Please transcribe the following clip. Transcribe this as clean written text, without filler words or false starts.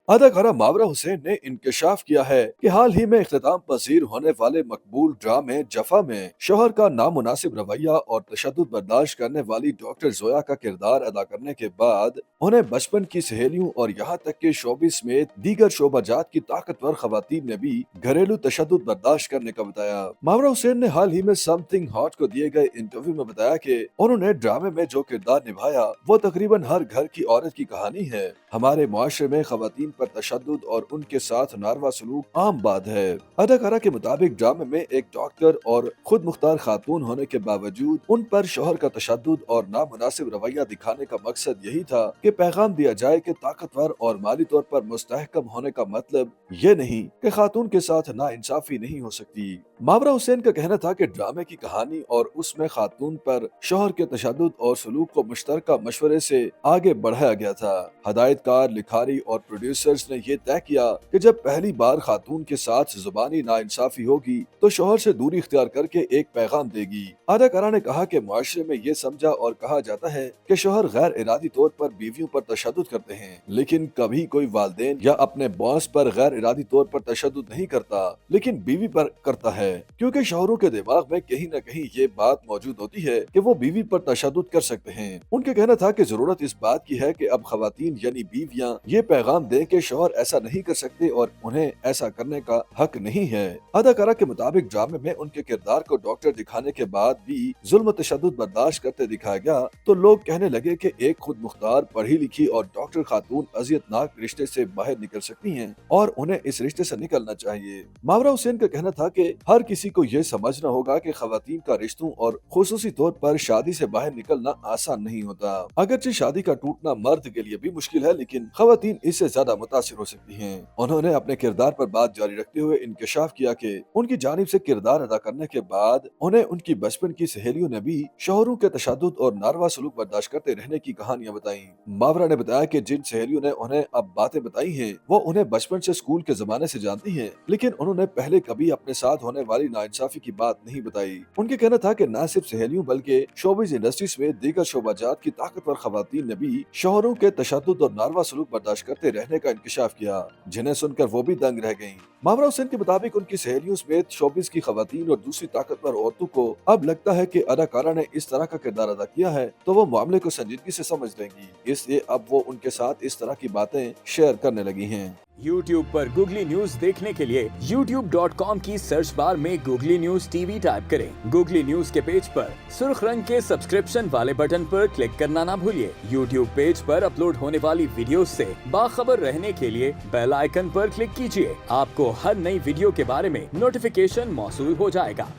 अदाकारा मावरा हुसैन ने इंकशाफ किया है कि हाल ही में इख्तिताम पजीर होने वाले मकबूल ड्रामे जफा में शोहर का नामुनासिब रवैया और तशद्दुद बर्दाश्त करने वाली डॉक्टर जोया का किरदार अदा करने के बाद उन्हें बचपन की सहेलियों और यहाँ तक के शोबी समेत दीगर शोबाजात की ताकतवर खवातीन ने भी घरेलू तशद्दुद बर्दाश्त करने का बताया। मावरा हुसैन ने हाल ही में समथिंग हॉट को दिए गए इंटरव्यू में बताया कि उन्होंने ड्रामे में जो किरदार निभाया वो तकरीबन हर घर की औरत की कहानी है। हमारे मुआशरे में खवातीन पर तशद्दुद और उनके साथ नारवा सलूक आम बात है। अदाकारा के मुताबिक ड्रामे में एक डॉक्टर और खुद मुख्तार खातून होने के बावजूद उन पर शोहर का तशद्दुद और नामुनासिब रवैया दिखाने का मकसद यही था कि पैगाम दिया जाए कि ताकतवर और माली तौर पर मुस्तहकम होने का मतलब ये नहीं कि खातून के साथ नाइंसाफी नहीं हो सकती। मावरा हुसैन का कहना था कि ड्रामे की कहानी और उसमें खातून पर शोहर के तशद्दुद और सलूक को मुश्तरका मशवरे से आगे बढ़ाया गया था। हदायतकार, लिखारी और प्रोड्यूसर्स ने ये तय किया कि जब पहली बार खातून के साथ जुबानी नाइंसाफी होगी तो शोहर से दूरी इख्तियार करके एक पैगाम देगी। अदाकारा ने कहा कि मुआशरे में ये समझा और कहा जाता है कि शोहर गैर इरादी तौर पर बीवियों पर तशद्दुद करते हैं, लेकिन कभी कोई वालिदैन या अपने बॉस पर गैर इरादी तौर पर तशद्दुद नहीं करता, लेकिन बीवी पर करता है, क्योंकि शोहरों के दिमाग में कहीं न कहीं ये बात मौजूद होती है कि वो बीवी पर तशद्दुद कर सकते हैं। उनका कहना था कि जरूरत इस बात की है कि अब खवातीन यानी बीवियां ये पैगाम दें कि शोहर ऐसा नहीं कर सकते और उन्हें ऐसा करने का हक नहीं है। अदाकारा के मुताबिक ड्रामे में उनके किरदार को डॉक्टर दिखाने के बाद भी जुल्म तशद्दुद बर्दाश्त करते दिखाया गया तो लोग कहने लगे कि एक खुद मुख्तार, पढ़ी लिखी और डॉक्टर खातून अजियतनाक रिश्ते से बाहर निकल सकती हैं और उन्हें इस रिश्ते से निकलना चाहिए। मावरा हुसैन का कहना था कि हर किसी को ये समझना होगा कि खवातीन का रिश्तों और खुसूसी तौर पर शादी से बाहर निकलना आसान नहीं होता। अगरचे शादी का टूटना मर्द के लिए भी मुश्किल है, लेकिन खवातीन इससे ज्यादा मुतासिर हो सकती हैं। उन्होंने अपने किरदार पर बात जारी रखते हुए इंकशाफ किया कि उनकी जानिब से किरदार अदा करने के बाद उन्हें उनकी बचपन की सहेलियों ने भी शोहरों के तशद्दुद और नारवा सलूक बर्दाश्त करते रहने की कहानियां बताई। मावरा ने बताया कि जिन सहेलियों ने उन्हें अब बातें बताई हैं वो उन्हें बचपन से स्कूल के जमाने से जानती हैं, लेकिन उन्होंने पहले कभी अपने साथ होने वाली नाइंसाफी की बात नहीं बताई। उनके कहना था कि न सिर्फ सहेलियों बल्कि शोबिज इंडस्ट्री में दीगर शोबाजात की ताकतवर खवातीन ने भी शोहरों के तशद्दुद और नारवा सलूक बर्दाश्त करते रहने का इंकशाफ किया, जिन्हें सुनकर वो भी दंग रह गयी। मावरा हुसैन के मुताबिक उनकी सहेलियों समेत शोबिज की खवातीन और दूसरी ताकतवर औरतों को अब लगता है कि अदाकारा ने इस तरह का किरदार अदा किया है तो वो मामले को संजीदगी से समझ लेंगी, इसलिए अब वो उनके साथ इस तरह की बातें शेयर करने लगी हैं। YouTube पर गूगली न्यूज देखने के लिए youtube.com की सर्च बार में गूगली न्यूज टीवी टाइप करें। गूगली न्यूज के पेज पर सुर्ख रंग के सब्सक्रिप्शन वाले बटन पर क्लिक करना ना भूलिए। YouTube पेज पर अपलोड होने वाली वीडियोस से बाखबर रहने के लिए बेल आइकन पर क्लिक कीजिए। आपको हर नई वीडियो के बारे में नोटिफिकेशन मौसूल हो जाएगा।